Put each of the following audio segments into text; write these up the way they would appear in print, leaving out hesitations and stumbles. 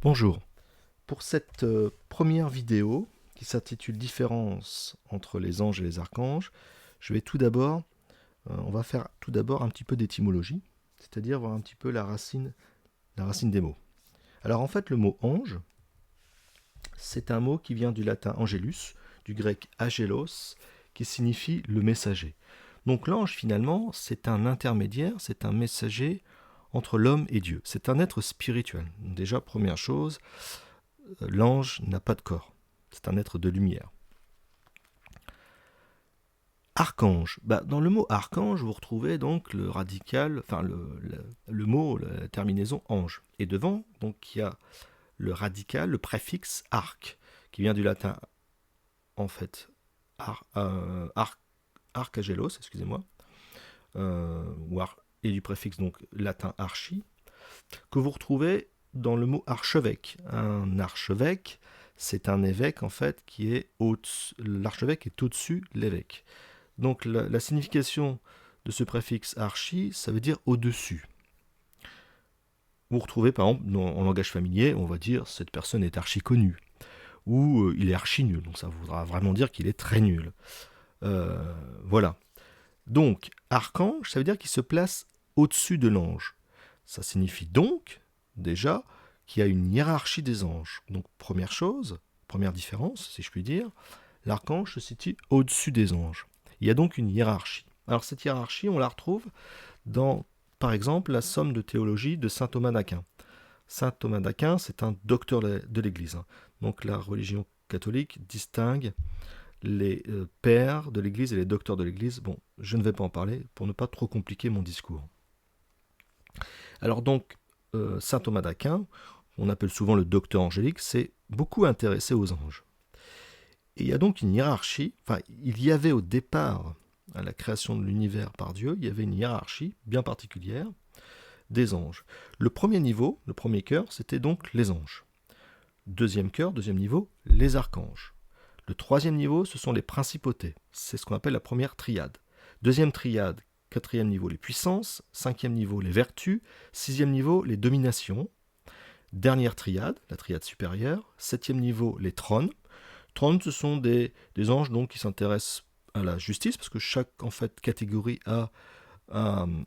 Bonjour. Pour cette première vidéo qui s'intitule Différence entre les anges et les archanges, on va faire tout d'abord un petit peu d'étymologie, c'est-à-dire voir un petit peu la racine des mots. Alors en fait, le mot ange, c'est un mot qui vient du latin angelus, du grec agelos, qui signifie le messager. Donc l'ange finalement, c'est un intermédiaire, c'est un messager entre l'homme et Dieu. C'est un être spirituel. Déjà, première chose, l'ange n'a pas de corps. C'est un être de lumière. Archange. Dans le mot archange, vous retrouvez donc le radical, enfin le mot, la terminaison ange. Et devant, donc il y a le radical, le préfixe arc, qui vient du latin en fait arcagelos, excusez-moi, et du préfixe donc latin archi, que vous retrouvez dans le mot archevêque. Un archevêque, c'est un évêque en fait qui est l'archevêque est au-dessus de l'évêque. Donc la signification de ce préfixe archi, ça veut dire au-dessus. Vous retrouvez par exemple en langage familier, on va dire cette personne est archi connue ou il est archi nul. Donc ça voudra vraiment dire qu'il est très nul. Voilà. Donc archange, ça veut dire qu'il se place au-dessus de l'ange. Ça signifie donc déjà qu'il y a une hiérarchie des anges. Donc première chose, première différence, si je puis dire, l'archange se situe au-dessus des anges. Il y a donc une hiérarchie. Alors cette hiérarchie, on la retrouve dans, par exemple, la somme de théologie de saint Thomas d'Aquin. Saint Thomas d'Aquin, c'est un docteur de l'Église. Donc la religion catholique distingue les pères de l'Église et les docteurs de l'Église. Bon, je ne vais pas en parler pour ne pas trop compliquer mon discours. Alors donc, saint Thomas d'Aquin, on appelle souvent le docteur angélique, s'est beaucoup intéressé aux anges. Et il y a donc une hiérarchie, il y avait au départ, à la création de l'univers par Dieu, il y avait une hiérarchie bien particulière des anges. Le premier niveau, le premier cœur, c'était donc les anges. Deuxième cœur, deuxième niveau, les archanges. Le troisième niveau, ce sont les principautés. C'est ce qu'on appelle la première triade. Deuxième triade, quatrième niveau, les puissances. Cinquième niveau, les vertus. Sixième niveau, les dominations. Dernière triade, la triade supérieure. Septième niveau, les trônes. Trônes, ce sont des anges donc, qui s'intéressent à la justice, parce que chaque en fait, catégorie a un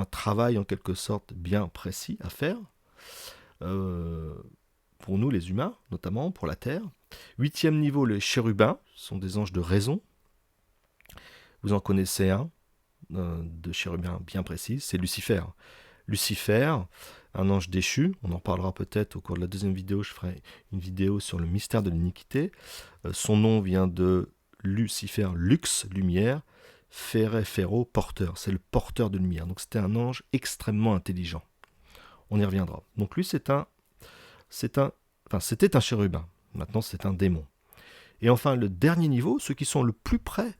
travail en quelque sorte bien précis à faire. Pour nous les humains, notamment pour la Terre. Huitième niveau, les chérubins, sont des anges de raison. Vous en connaissez un de chérubin bien précis, c'est Lucifer. Lucifer, un ange déchu, on en parlera peut-être au cours de la deuxième vidéo, je ferai une vidéo sur le mystère de l'iniquité. Son nom vient de Lucifer, lux, lumière, ferre, ferro, porteur, c'est le porteur de lumière. Donc c'était un ange extrêmement intelligent. On y reviendra. Donc lui c'était un chérubin, maintenant c'est un démon. Et enfin le dernier niveau, ceux qui sont le plus près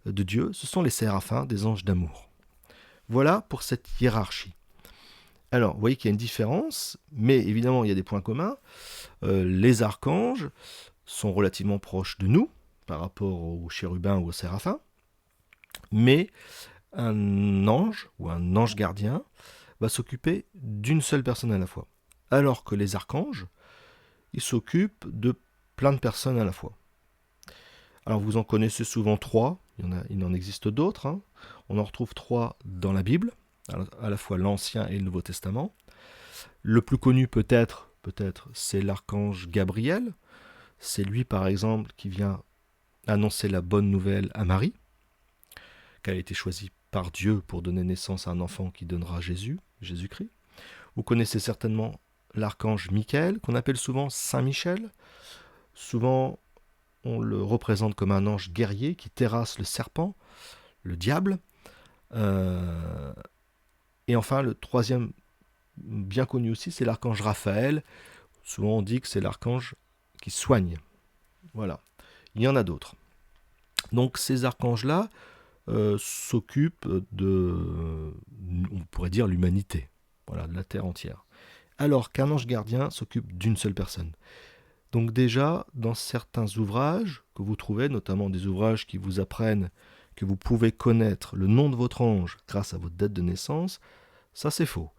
de Dieu, ce sont les séraphins, des anges d'amour. Voilà pour cette hiérarchie. Alors, vous voyez qu'il y a une différence, mais évidemment, il y a des points communs. Les archanges sont relativement proches de nous par rapport aux chérubins ou aux séraphins, mais un ange ou un ange gardien va s'occuper d'une seule personne à la fois, alors que les archanges, ils s'occupent de plein de personnes à la fois. Alors, vous en connaissez souvent trois, il en existe d'autres. On en retrouve trois dans la Bible, à la fois l'Ancien et le Nouveau Testament. Le plus connu peut-être, c'est l'archange Gabriel. C'est lui, par exemple, qui vient annoncer la bonne nouvelle à Marie, qu'elle a été choisie par Dieu pour donner naissance à un enfant qui donnera Jésus-Christ. Vous connaissez certainement l'archange Michael, qu'on appelle souvent Saint Michel. Souvent, on le représente comme un ange guerrier qui terrasse le serpent, le diable. Et enfin, le troisième, bien connu aussi, c'est l'archange Raphaël. Souvent, on dit que c'est l'archange qui soigne. Voilà. Il y en a d'autres. Donc, ces archanges-là s'occupent on pourrait dire, l'humanité. Voilà, de la terre entière. Alors qu'un ange gardien s'occupe d'une seule personne. Donc déjà, dans certains ouvrages que vous trouvez, notamment des ouvrages qui vous apprennent que vous pouvez connaître le nom de votre ange grâce à votre date de naissance, ça c'est faux.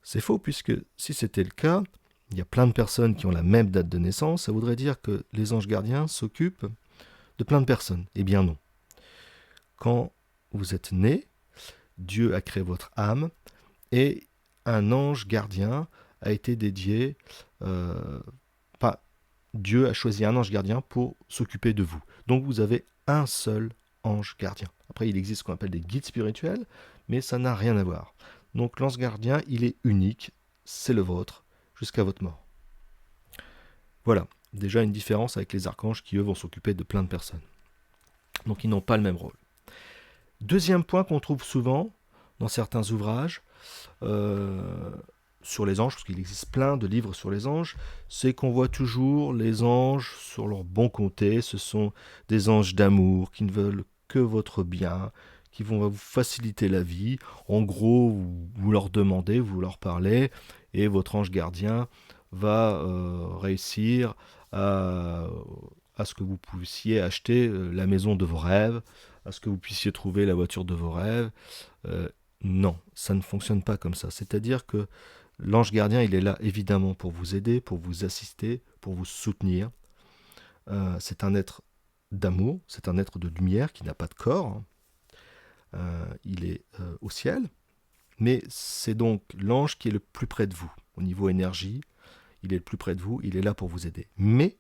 C'est faux puisque si c'était le cas, il y a plein de personnes qui ont la même date de naissance, ça voudrait dire que les anges gardiens s'occupent de plein de personnes. Eh bien non. Quand vous êtes né, Dieu a créé votre âme et un ange gardien a été dédié, pas Dieu a choisi un ange gardien pour s'occuper de vous. Donc vous avez un seul ange gardien. Après, il existe ce qu'on appelle des guides spirituels, mais ça n'a rien à voir. Donc l'ange gardien, il est unique, c'est le vôtre, jusqu'à votre mort. Voilà, déjà une différence avec les archanges qui, eux, vont s'occuper de plein de personnes. Donc ils n'ont pas le même rôle. Deuxième point qu'on trouve souvent dans certains ouvrages sur les anges, parce qu'il existe plein de livres sur les anges, c'est qu'on voit toujours les anges sur leur bon côté. Ce sont des anges d'amour qui ne veulent que votre bien, qui vont vous faciliter la vie. En gros, vous leur demandez, vous leur parlez, et votre ange gardien va réussir à ce que vous puissiez acheter la maison de vos rêves, à ce que vous puissiez trouver la voiture de vos rêves. Non, ça ne fonctionne pas comme ça. C'est-à-dire que l'ange gardien, il est là évidemment pour vous aider, pour vous assister, pour vous soutenir. C'est un être d'amour, c'est un être de lumière qui n'a pas de corps. Il est au ciel, mais c'est donc l'ange qui est le plus près de vous. Au niveau énergie, il est le plus près de vous, il est là pour vous aider. Mais,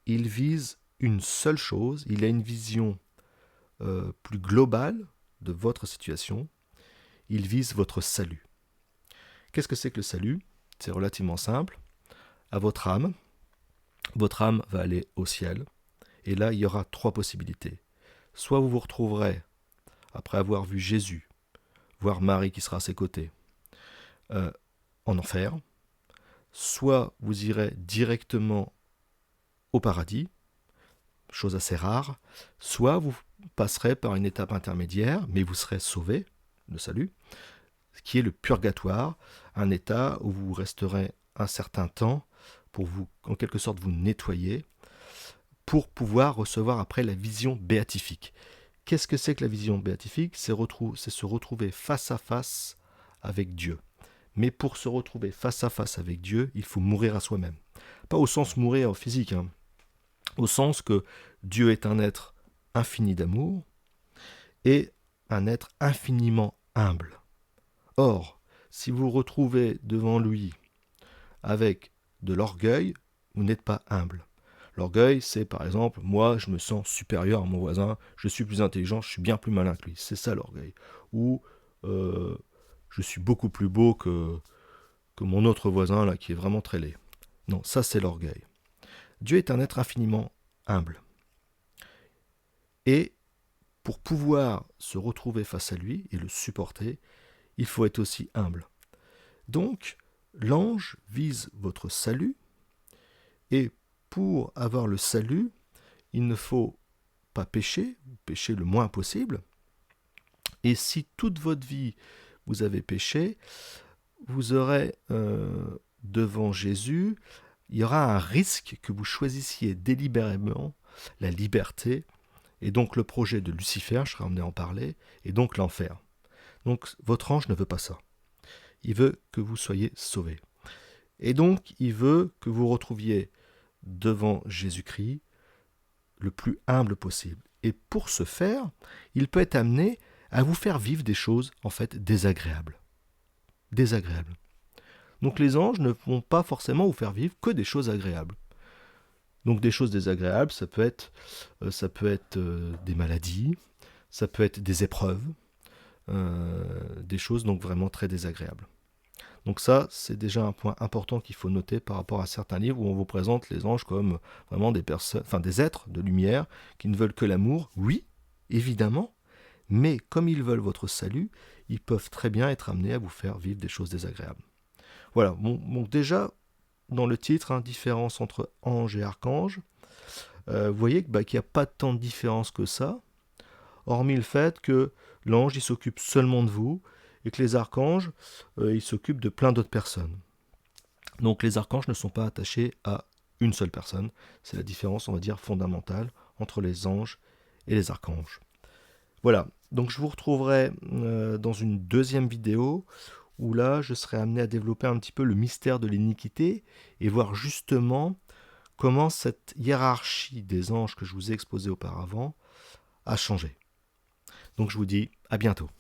il vise une seule chose, il a une vision plus globale de votre situation, il vise votre salut. Qu'est-ce que c'est que le salut? C'est relativement simple. À votre âme va aller au ciel, et là il y aura trois possibilités. Soit vous vous retrouverez, après avoir vu Jésus, voir Marie qui sera à ses côtés, en enfer, soit vous irez directement au paradis, chose assez rare, soit vous passerez par une étape intermédiaire, mais vous serez sauvé, le salut, qui est le purgatoire, un état où vous resterez un certain temps pour vous, en quelque sorte, vous nettoyer, pour pouvoir recevoir après la vision béatifique. Qu'est-ce que c'est que la vision béatifique? C'est se retrouver face à face avec Dieu. Mais pour se retrouver face à face avec Dieu, il faut mourir à soi-même. Pas au sens mourir physique, au sens que Dieu est un être infini d'amour et un être infiniment humble. Or, si vous vous retrouvez devant lui avec de l'orgueil, vous n'êtes pas humble. L'orgueil, c'est par exemple, moi je me sens supérieur à mon voisin, je suis plus intelligent, je suis bien plus malin que lui. C'est ça l'orgueil. Ou je suis beaucoup plus beau que mon autre voisin là qui est vraiment très laid. Non, ça c'est l'orgueil. Dieu est un être infiniment humble. Et pour pouvoir se retrouver face à lui et le supporter, il faut être aussi humble. Donc, l'ange vise votre salut, et pour avoir le salut, il ne faut pas pécher le moins possible. Et si toute votre vie vous avez péché, vous aurez devant Jésus, il y aura un risque que vous choisissiez délibérément la liberté, et donc le projet de Lucifer, je serai amené à en parler, et donc l'enfer. Donc votre ange ne veut pas ça. Il veut que vous soyez sauvés. Et donc il veut que vous retrouviez devant Jésus-Christ le plus humble possible. Et pour ce faire, il peut être amené à vous faire vivre des choses en fait désagréables. Désagréables. Donc les anges ne vont pas forcément vous faire vivre que des choses agréables. Donc des choses désagréables, ça peut être des maladies, ça peut être des épreuves, des choses donc vraiment très désagréables. Donc ça, c'est déjà un point important qu'il faut noter par rapport à certains livres où on vous présente les anges comme vraiment des personnes, enfin des êtres de lumière qui ne veulent que l'amour. Oui, évidemment, mais comme ils veulent votre salut, ils peuvent très bien être amenés à vous faire vivre des choses désagréables. Voilà, bon déjà, dans le titre, différence entre ange et archange, vous voyez qu'il n'y a pas tant de différence que ça, hormis le fait que l'ange, il s'occupe seulement de vous, et que les archanges, ils s'occupent de plein d'autres personnes. Donc les archanges ne sont pas attachés à une seule personne. C'est la différence, on va dire, fondamentale entre les anges et les archanges. Voilà, donc je vous retrouverai dans une deuxième vidéo où là, je serai amené à développer un petit peu le mystère de l'iniquité et voir justement comment cette hiérarchie des anges que je vous ai exposée auparavant a changé. Donc je vous dis à bientôt.